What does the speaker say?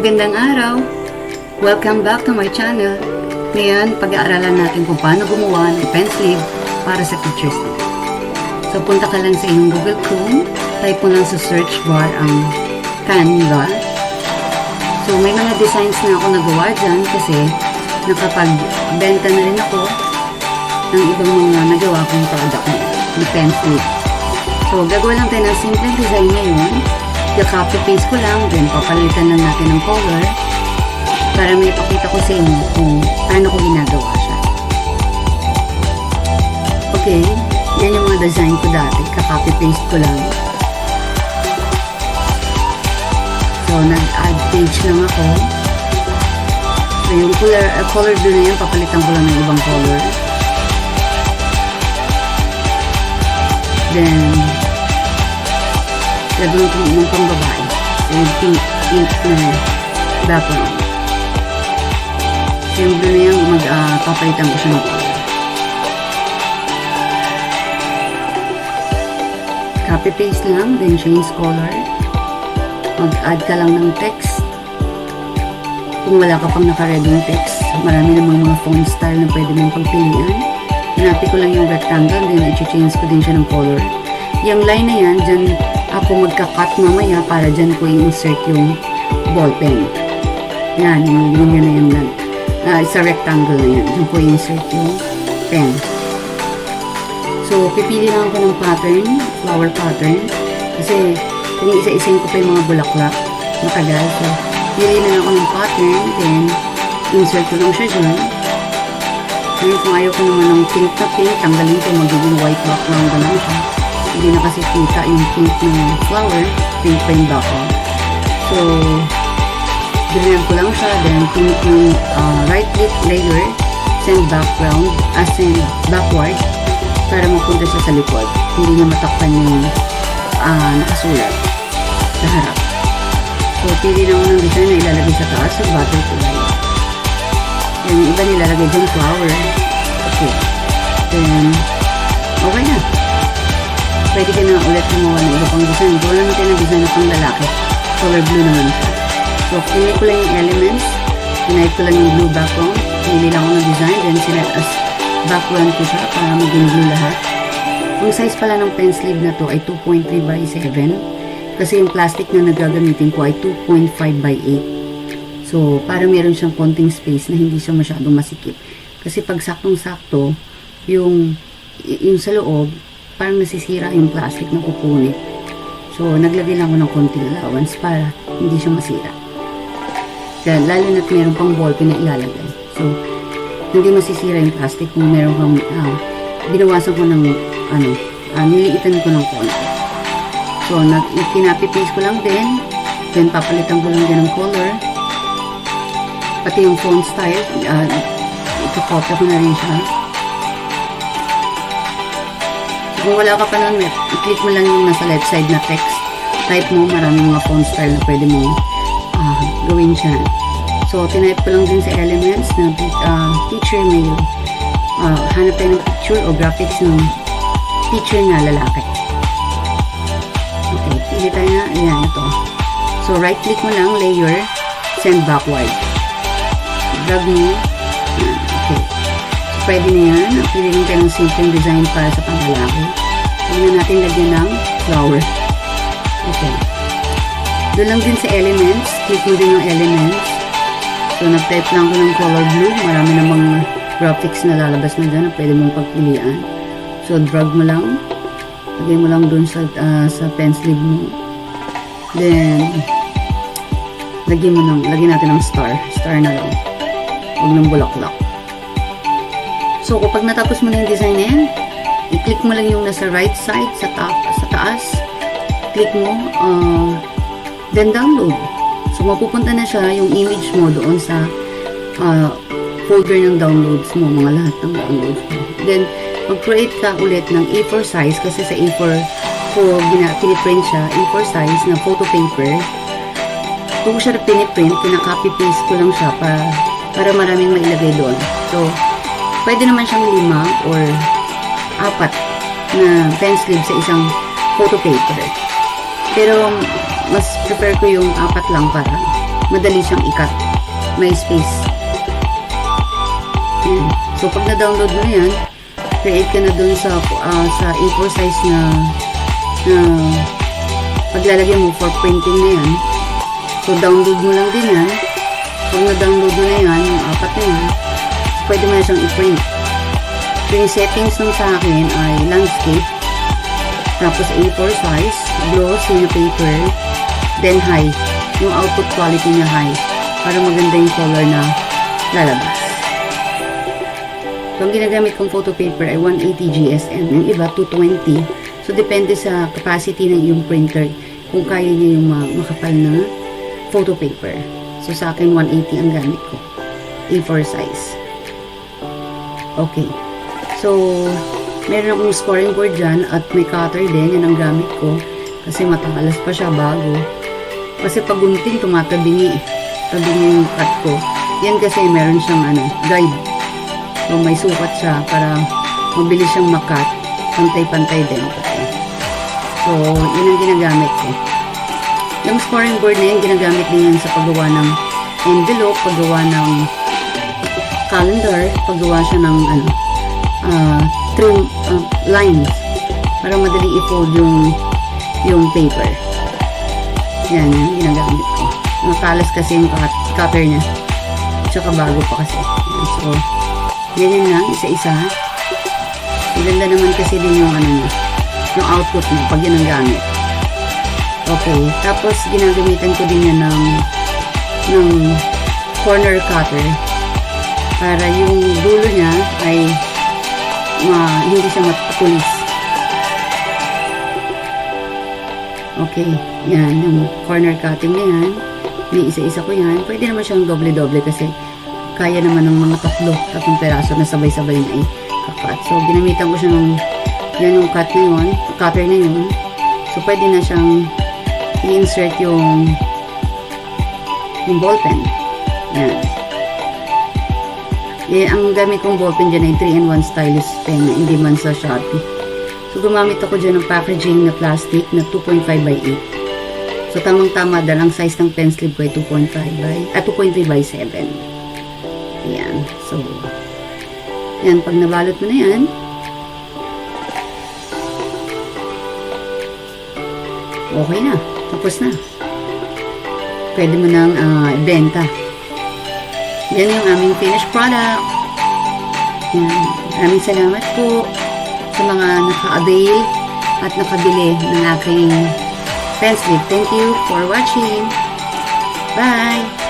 Magandang araw! Welcome back to my channel. Ngayon, pag-aaralan natin kung paano gumawa ng pen sleeve para sa teacher's day. So, punta ka lang sa iyong Google Chrome, type mo lang sa search bar ang Canva. So, may mga designs na ako nagawa dyan kasi nakapag-benta na rin ako ng ibang mga nagawa kong product na pen sleeve. So, gagawa lang tayo ng simple design ngayon. I-copy-paste ko lang, then papalitan lang natin ng color para may ipakita ko sa inyo kung paano ko ginagawa siya. Okay, yan yung mga design ko dati. I-copy-paste ko lang. So, nag-add page lang ako. So, yung color blue na yan, papalitan ko lang ng ibang color. Then, gagawin ko ng pambabae. Yung pink na background. Yung blue na yan, papalitan ko siya ng color. Copy-paste lang, then change color. Mag-add ka lang ng text. Kung wala ka pang naka-ready yung text, marami namang mga font style na pwede mong pagpilian. Hinapi ko lang yung rectangle, then i-change ko din siya ng color. Yung line na yan, dyan ako magka-cut mamaya para dyan ko i-insert yung ball pen. Yan, yung linya na yan lang. Sa rectangle na yan. Dyan ko i-insert yung pen. So, pipili lang ako ng pattern, flower pattern. Kasi, kung isa-isayin ko pa yung mga bulaklak, matagal. So, pili na ako ng pattern, then insert ko lang siya dyan. Ngayon, kung ayaw ko naman ng pink na pink, tanggalin ko, magiging white background na lang siya. Hindi na kasi kita yung pink ng flower, pink pa yung background. So, dinayan ko lang siya, then pink yung right click layer, send background, send backward, para mapunta siya sa likod. Hindi na matakpan yung nakasulat sa harap. So, pili lang ako ng design na ilalagay sa taas, sa butterfly. Yan, yung iba nilalagay dyan flower. Okay. Then, okay na. Pwede ka na ulit gumawa ng iba pang design. Gawa naman tayo ng design na pang lalaki. Color blue naman siya. So, pinili ko lang yung elements. Pinipe ko lang yung blue background. Pinili lang ako ng design. Then, sinet as background ko siya para maging blue lahat. Ang size pala ng pen sleeve na to ay 2.3 by 7. Kasi yung plastic na nagagamitin ko ay 2.5 by 8. So, para meron siyang konting space na hindi siya masyadong masikip. Kasi pag saktong-sakto, yung sa loob, parang nasisira yung plastic na kukunit. So, naglagay lang ako ng konting allowance para hindi siya masira. Dahil, lalo na't meron pang ballpen na ilalagay. So, hindi masisira yung plastic kung meron kang, binawasan ko ng, niliitan ko ng konti. So, pinapi-paste ko lang din. Then, papalitan ko lang din ng color. Pati yung font style, ito-copy ko na rin siya. Kung wala ka pa nun, i-click mo lang yung nasa left side na text. Type mo, maraming mga font style na pwede mong gawin siya. So, tinype ko lang din sa elements na teacher mail. Hanap tayo ng picture o graphics ng teacher na lalaki. Okay, pili tayo na. Ayan, ito. So, right-click mo lang, layer, send backward. Drag mo. Okay. Pwede na yan. Pili rin tayo ng simple design para sa panglalaki. Huwag na natin lagyan ng flower. Okay. Doon lang din sa elements. Click mo din yung elements. So, nag-type lang ko ng color blue. Marami namang graphics na lalabas na dyan na pwede mong pagpilian. So, drag mo lang. Lagay mo lang doon sa pen sleeve mo. Then, lagyan natin ng star. Star na lang. Huwag ng bulaklak. So, kapag natapos mo na yung design na yan, i-click mo lang yung nasa right side, sa taas. Click mo, then download. So, mapupunta na siya yung image mo doon sa folder ng downloads mo, mga lahat ng downloads mo. Then, mag-create ka ulit ng A4 size, kasi sa A4 ko piniprint siya, A4 size na photo paper. Kung siya piniprint, pinaka-copy-paste ko lang siya para maraming mailagay doon. So, pwede naman siyang 5 or 4 na pen sleeve sa isang photo paper. Pero, mas prefer ko yung 4 lang para madali siyang i-cut. May space. Yan. So, pag na-download mo na yan, create ka na dun sa A4 size na paglalagyan mo for printing na yan. So, download mo lang din yan. Pag na-download mo na yan, yung apat na yan, pwede mo na siyang i-print. So, yung settings nung sa akin ay landscape, tapos A4 size, glossy na paper, then high. Yung output quality niya high, para maganda yung color na lalabas. So, ang ginagamit kong photo paper ay 180 GSM, yung iba 220. So, depende sa capacity ng iyong printer, kung kaya niya yung makapal na photo paper. So, sa akin 180 ang gamit ko, A4 size. Okay. So, meron akong scoring board dyan at may cutter din. Yan ang gamit ko. Kasi matalas pa siya bago. Kasi pag gunting, tumatabingi. Tabingi yung cut ko. Yan kasi meron siyang guide. So, may sukat siya para mabilis siyang makat. Pantay-pantay din. So, yun ang ginagamit ko. Yung scoring board na yan, ginagamit din yan sa paggawa ng envelope, paggawa ng calendar, paggawa siya ng trim lines para madali i-fold yung paper. Yan ginagamit ko. Makalas kasi yung cutter niya. Tsaka bago pa kasi. So, ganyan lang, isa-isa. Maganda naman kasi din yung yung output niya pag yun ang gamit. Okay. Tapos, ginagamitan ko din yan ng corner cutter para yung dulo niya ay hindi siya matulis. Okay. Yan. Yung corner cutting na yan. Isa-isa ko yan. Pwede naman siyang doble-doble kasi kaya naman ng mga tatlong peraso na sabay-sabay na i-cut. So, ginamitan ko siya yung cutter na yun. So, pwede na siyang i-insert yung ballpen. Yan. Ang gamit kong ballpen dyan ay 3-in-1 stylus pen na hindi man sa Shopee. So, gumamit ako dyan ng packaging na plastic na 2.5 by 8. So, tamang-tama dahil ang size ng pen sleeve ko ay 2.3 by 7. Ayan. So, yan. Pag nabalot mo na yan, okay na. Tapos na. Pwede mo nang ibenta. Yan yung aming finished product. Yan. Maraming salamat po sa mga naka-avail at nakabili ng aking pen sleeve. Thank you for watching. Bye!